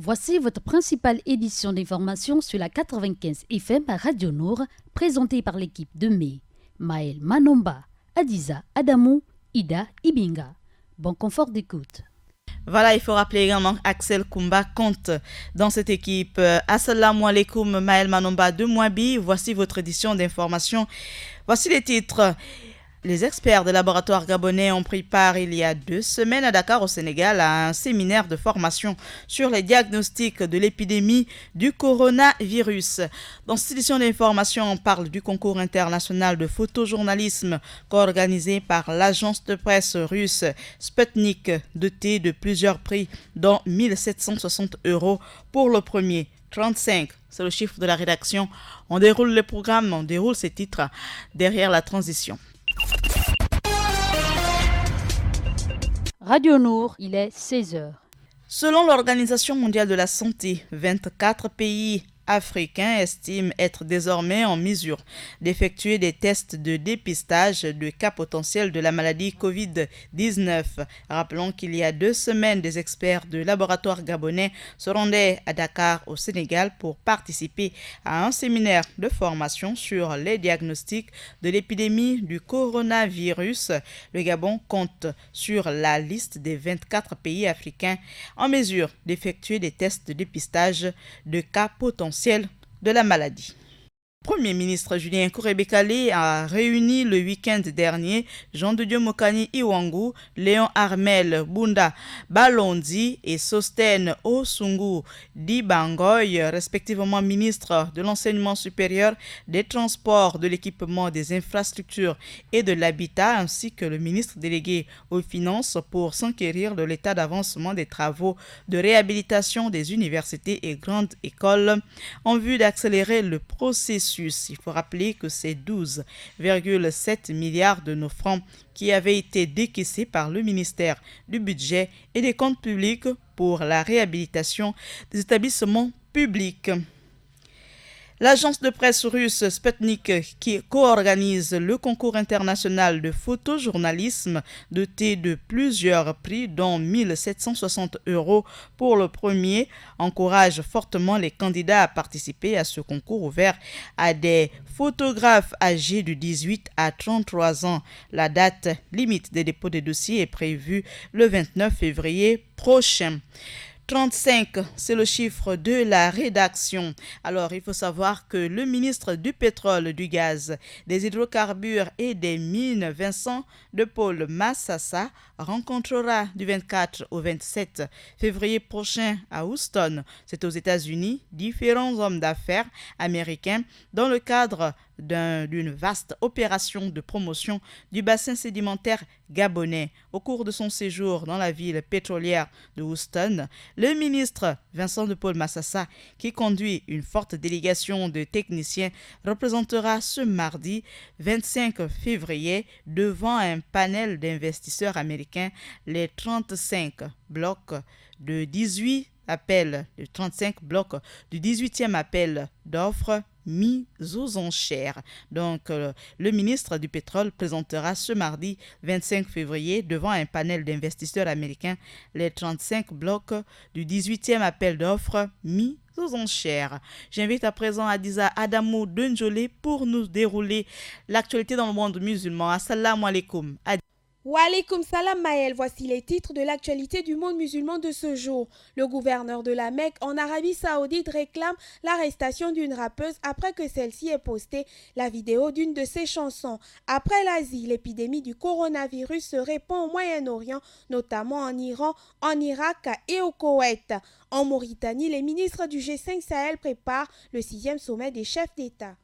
Voici votre principale édition d'information sur la 95 FM à Radio Nour, présentée par l'équipe de Mai, Maël Manomba, Adiza Adamou, Ida Ibinga. Bon confort d'écoute. Voilà, il faut rappeler également Axel Kumba compte dans cette équipe. Assalamu alaikum, Maël Manomba de Mouabi. Voici votre édition d'information. Voici les titres. Les experts des laboratoires gabonais ont pris part il y a 2 semaines à Dakar au Sénégal à un séminaire de formation sur les diagnostics de l'épidémie du coronavirus. Dans cette édition d'information, on parle du concours international de photojournalisme co-organisé par l'agence de presse russe Sputnik, doté de plusieurs prix, dont 1760 € pour le premier. 35, c'est le chiffre de la rédaction. On déroule le programme, on déroule ces titres derrière la transition. Radio Nour, il est 16h. Selon l'Organisation mondiale de la santé, 24 pays africains estiment être désormais en mesure d'effectuer des tests de dépistage de cas potentiels de la maladie Covid-19. Rappelons qu'il y a 2 semaines, des experts de laboratoires gabonais se rendaient à Dakar au Sénégal pour participer à un séminaire de formation sur les diagnostics de l'épidémie du coronavirus. Le Gabon compte sur la liste des 24 pays africains en mesure d'effectuer des tests de dépistage de cas potentiels de la maladie. Le Premier ministre Julien Kouré-Bekale a réuni le week-end dernier Jean de Dieu Mokani Iwangu, Léon Armel Bunda Balondi et Sostène Osungu Dibangoy, respectivement ministres de l'enseignement supérieur, des transports, de l'équipement, des infrastructures et de l'habitat, ainsi que le ministre délégué aux finances pour s'enquérir de l'état d'avancement des travaux de réhabilitation des universités et grandes écoles en vue d'accélérer le processus. Il faut rappeler que c'est 12,7 milliards de nos francs qui avaient été décaissés par le ministère du Budget et des Comptes publics pour la réhabilitation des établissements publics. L'agence de presse russe Sputnik, qui co-organise le concours international de photojournalisme, doté de plusieurs prix, dont 1760 € pour le premier, encourage fortement les candidats à participer à ce concours ouvert à des photographes âgés de 18 à 33 ans. La date limite des dépôts des dossiers est prévue le 29 février prochain. 35, c'est le chiffre de la rédaction. Alors, il faut savoir que le ministre du pétrole, du gaz, des hydrocarbures et des mines, Vincent de Paul Massassa, rencontrera du 24 au 27 février prochain à Houston, c'est aux États-Unis, différents hommes d'affaires américains dans le cadre d'une vaste opération de promotion du bassin sédimentaire gabonais. Au cours de son séjour dans la ville pétrolière de Houston, le ministre Vincent de Paul Massassa, qui conduit une forte délégation de techniciens, représentera ce mardi 25 février devant un panel d'investisseurs américains les 35 blocs de 18 appels, les 35 blocs du 18e appel d'offres mis aux enchères. Donc, le ministre du pétrole présentera ce mardi 25 février devant un panel d'investisseurs américains les 35 blocs du 18e appel d'offres mis aux enchères. J'invite à présent Adiza Adamou de Njolé pour nous dérouler l'actualité dans le monde musulman. Assalamu alaikum. Wa alaykoum salam Maël, voici les titres de l'actualité du monde musulman de ce jour. Le gouverneur de la Mecque en Arabie Saoudite réclame l'arrestation d'une rappeuse après que celle-ci ait posté la vidéo d'une de ses chansons. Après l'Asie, l'épidémie du coronavirus se répand au Moyen-Orient, notamment en Iran, en Irak et au Koweït. En Mauritanie, les ministres du G5 Sahel préparent le 6e sommet des chefs d'État.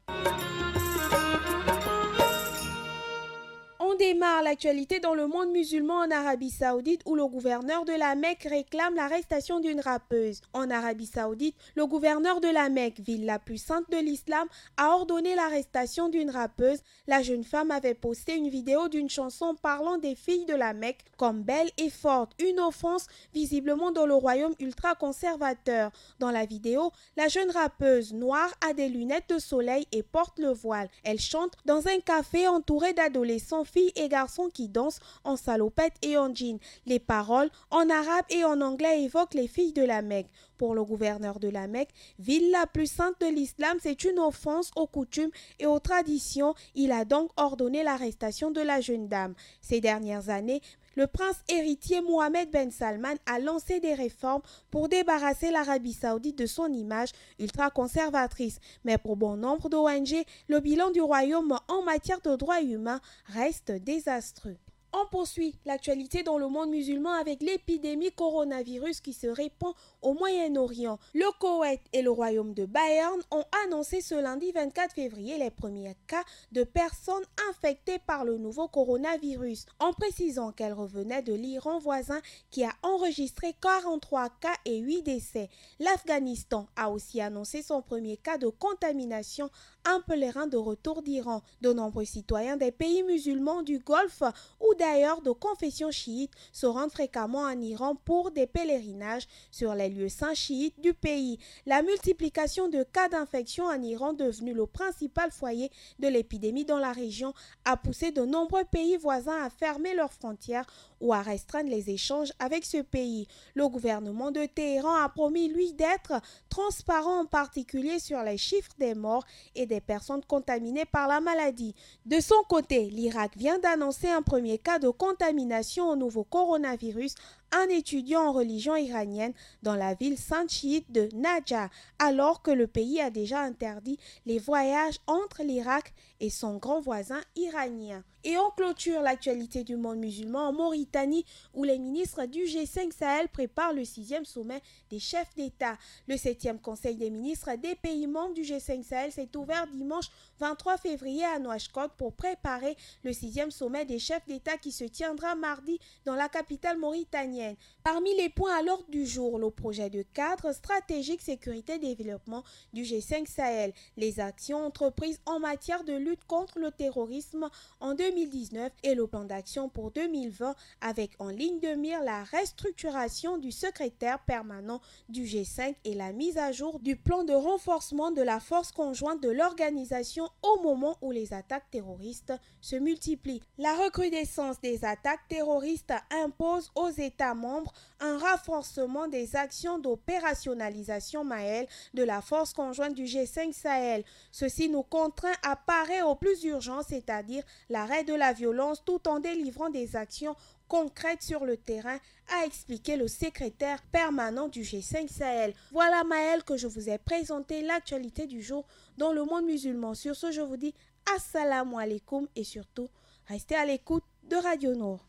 On démarre l'actualité dans le monde musulman en Arabie Saoudite où le gouverneur de la Mecque réclame l'arrestation d'une rappeuse. En Arabie Saoudite, le gouverneur de la Mecque, ville la plus sainte de l'islam, a ordonné l'arrestation d'une rappeuse. La jeune femme avait posté une vidéo d'une chanson parlant des filles de la Mecque comme belles et fortes, une offense visiblement dans le royaume ultra-conservateur. Dans la vidéo, la jeune rappeuse noire a des lunettes de soleil et porte le voile. Elle chante dans un café entouré d'adolescents, filles et garçons qui dansent en salopette et en jean. Les paroles en arabe et en anglais évoquent les filles de la Mecque. Pour le gouverneur de la Mecque, ville la plus sainte de l'islam, c'est une offense aux coutumes et aux traditions. Il a donc ordonné l'arrestation de la jeune dame. Ces dernières années, le prince héritier Mohamed Ben Salman a lancé des réformes pour débarrasser l'Arabie Saoudite de son image ultra-conservatrice. Mais pour bon nombre d'ONG, le bilan du royaume en matière de droits humains reste désastreux. On poursuit l'actualité dans le monde musulman avec l'épidémie coronavirus qui se répand au Moyen-Orient. Le Koweït et le royaume de Bayern ont annoncé ce lundi 24 février les premiers cas de personnes infectées par le nouveau coronavirus, en précisant qu'elles revenaient de l'Iran voisin qui a enregistré 43 cas et 8 décès. L'Afghanistan a aussi annoncé son premier cas de contamination, un pèlerin de retour d'Iran. De nombreux citoyens des pays musulmans du Golfe ou d'ailleurs de confession chiite se rendent fréquemment en Iran pour des pèlerinages sur les lieux saints chiites du pays. La multiplication de cas d'infection en Iran, devenu le principal foyer de l'épidémie dans la région, a poussé de nombreux pays voisins à fermer leurs frontières ou à restreindre les échanges avec ce pays. Le gouvernement de Téhéran a promis, lui, d'être transparent, en particulier sur les chiffres des morts et des personnes contaminées par la maladie. De son côté, l'Irak vient d'annoncer un premier cas de contamination au nouveau coronavirus, un étudiant en religion iranienne dans la ville sainte chiite de Najaf, alors que le pays a déjà interdit les voyages entre l'Irak et son grand voisin iranien. Et on clôture l'actualité du monde musulman en Mauritanie, où les ministres du G5 Sahel préparent le 6e sommet des chefs d'État. Le 7e conseil des ministres des pays membres du G5 Sahel s'est ouvert dimanche 23 février à Nouakchott pour préparer le 6e sommet des chefs d'État qui se tiendra mardi dans la capitale mauritanienne. Parmi les points à l'ordre du jour, le projet de cadre stratégique sécurité et développement du G5 Sahel, les actions entreprises en matière de lutte contre le terrorisme en 2019 et le plan d'action pour 2020 avec en ligne de mire la restructuration du secrétaire permanent du G5 et la mise à jour du plan de renforcement de la force conjointe de l'organisation au moment où les attaques terroristes se multiplient. La recrudescence des attaques terroristes impose aux États membres un renforcement des actions d'opérationnalisation Maël de la force conjointe du G5 Sahel. Ceci nous contraint à parer au plus urgent, c'est-à-dire l'arrêt de la violence tout en délivrant des actions concrètes sur le terrain, a expliqué le secrétaire permanent du G5 Sahel. Voilà Maël que je vous ai présenté l'actualité du jour dans le monde musulman. Sur ce, je vous dis assalamu alaikum et surtout, restez à l'écoute de Radio Nour.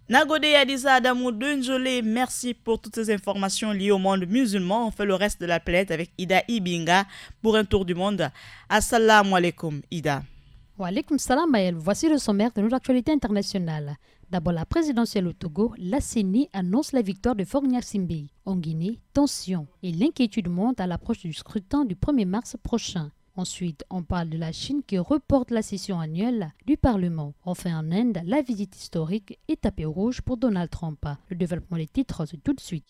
Nagode Adiza Adamou Dunjolé, merci pour toutes ces informations liées au monde musulman. On fait le reste de la planète avec Ida Ibinga pour un tour du monde. Assalamu alaikum, Ida. Wa alaikum salam, Maël. Voici le sommaire de notre actualité internationale. D'abord, la présidentielle au Togo, la CENI annonce la victoire de Faure Gnassingbé. En Guinée, tension et l'inquiétude montent à l'approche du scrutin du 1er mars prochain. Ensuite, on parle de la Chine qui reporte la session annuelle du Parlement. Enfin, en Inde, la visite historique est tapée rouge pour Donald Trump. Le développement des titres, c'est tout de suite.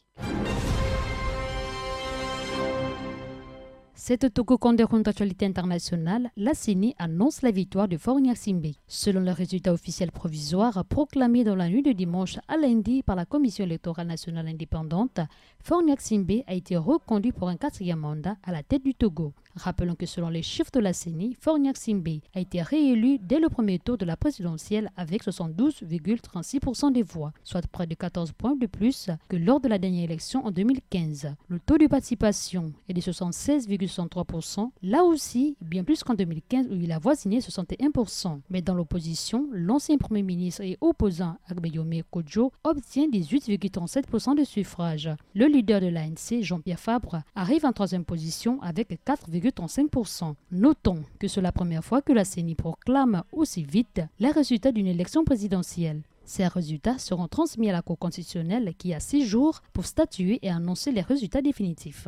Cette Togo Condéron d'actualité internationale, la CENI annonce la victoire de Faure Gnassingbé. Selon le résultat officiel provisoire proclamé dans la nuit de dimanche à lundi par la Commission électorale nationale indépendante, Faure Gnassingbé a été reconduit pour un 4e mandat à la tête du Togo. Rappelons que selon les chiffres de la CENI, Faure Gnassingbé a été réélu dès le premier tour de la présidentielle avec 72,36% des voix, soit près de 14 points de plus que lors de la dernière élection en 2015. Le taux de participation est de 76,63%, là aussi bien plus qu'en 2015 où il a voisiné 61%. Mais dans l'opposition, l'ancien Premier ministre et opposant Agbeyome Kodjo obtient 18,37% de suffrages. Le leader de l'ANC, Jean-Pierre Fabre, arrive en 3e position avec 4,35%. Notons que c'est la première fois que la CENI proclame aussi vite les résultats d'une élection présidentielle. Ces résultats seront transmis à la Cour constitutionnelle qui a 6 jours pour statuer et annoncer les résultats définitifs.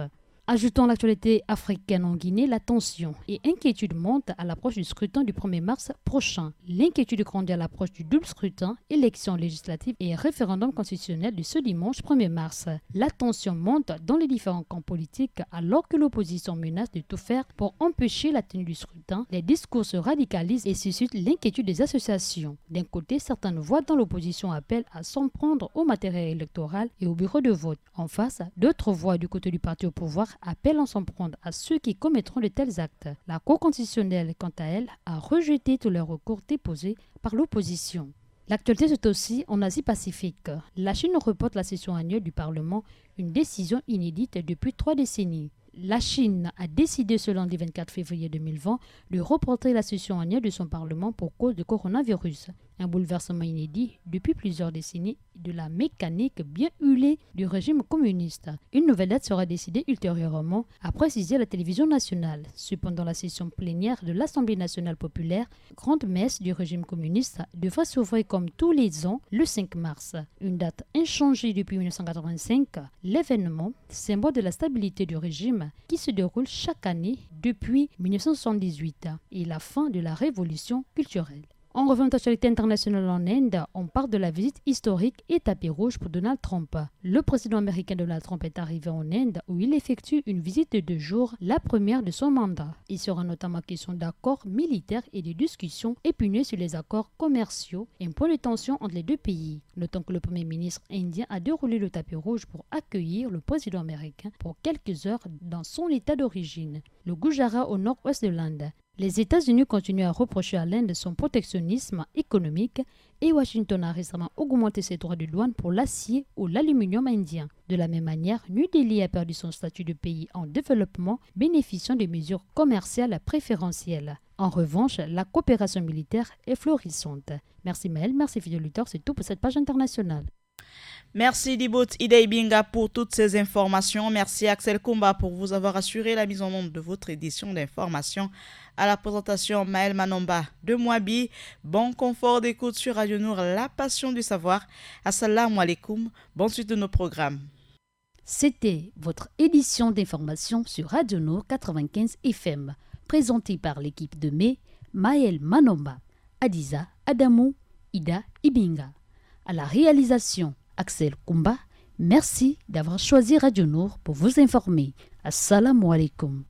Ajoutons l'actualité africaine en Guinée, la tension et inquiétude montent à l'approche du scrutin du 1er mars prochain. L'inquiétude grandit à l'approche du double scrutin, élections législatives et référendum constitutionnel de ce dimanche 1er mars. La tension monte dans les différents camps politiques alors que l'opposition menace de tout faire pour empêcher la tenue du scrutin. Les discours se radicalisent et suscitent l'inquiétude des associations. D'un côté, certaines voix dans l'opposition appellent à s'en prendre au matériel électoral et au bureau de vote. En face, d'autres voix du côté du parti au pouvoir appellent à s'en prendre à ceux qui commettront de tels actes. La Cour constitutionnelle, quant à elle, a rejeté tous les recours déposés par l'opposition. L'actualité, c'est aussi en Asie-Pacifique. La Chine reporte la session annuelle du Parlement, une décision inédite depuis 3 décennies. La Chine a décidé ce lundi 24 février 2020 de reporter la session annuelle de son Parlement pour cause du coronavirus. Un bouleversement inédit depuis plusieurs décennies de la mécanique bien huilée du régime communiste. Une nouvelle date sera décidée ultérieurement, a précisé la télévision nationale. Cependant, la session plénière de l'Assemblée nationale populaire, grande messe du régime communiste, devrait s'ouvrir comme tous les ans le 5 mars. Une date inchangée depuis 1985, l'événement, symbole de la stabilité du régime qui se déroule chaque année depuis 1978 et la fin de la révolution culturelle. En revenant à l'actualité internationale en Inde, on parle de la visite historique et tapis rouge pour Donald Trump. Le président américain Donald Trump est arrivé en Inde où il effectue une visite de 2 jours, la première de son mandat. Il sera notamment question d'accords militaires et de discussions épineuses sur les accords commerciaux, un point de tension entre les deux pays. Notons que le premier ministre indien a déroulé le tapis rouge pour accueillir le président américain pour quelques heures dans son état d'origine, le Gujarat au nord-ouest de l'Inde. Les États-Unis continuent à reprocher à l'Inde son protectionnisme économique et Washington a récemment augmenté ses droits de douane pour l'acier ou l'aluminium indien. De la même manière, New Delhi a perdu son statut de pays en développement bénéficiant des mesures commerciales préférentielles. En revanche, la coopération militaire est florissante. Merci Maël, merci fidèle auditeur, c'est tout pour cette page internationale. Merci Dibot Ida Ibinga pour toutes ces informations. Merci Axel Kumba pour vous avoir assuré la mise en onde de votre édition d'information. À la présentation, Maël Manomba de Mouabi. Bon confort d'écoute sur Radio Nour, la passion du savoir. Assalamu alaikum. Bonne suite de nos programmes. C'était votre édition d'information sur Radio Nour 95 FM, présentée par l'équipe de mai, Maël Manomba, Adiza Adamou, Ida Ibinga. À la réalisation, Axel Kumba, merci d'avoir choisi Radio Nour pour vous informer. Assalamu alaikum.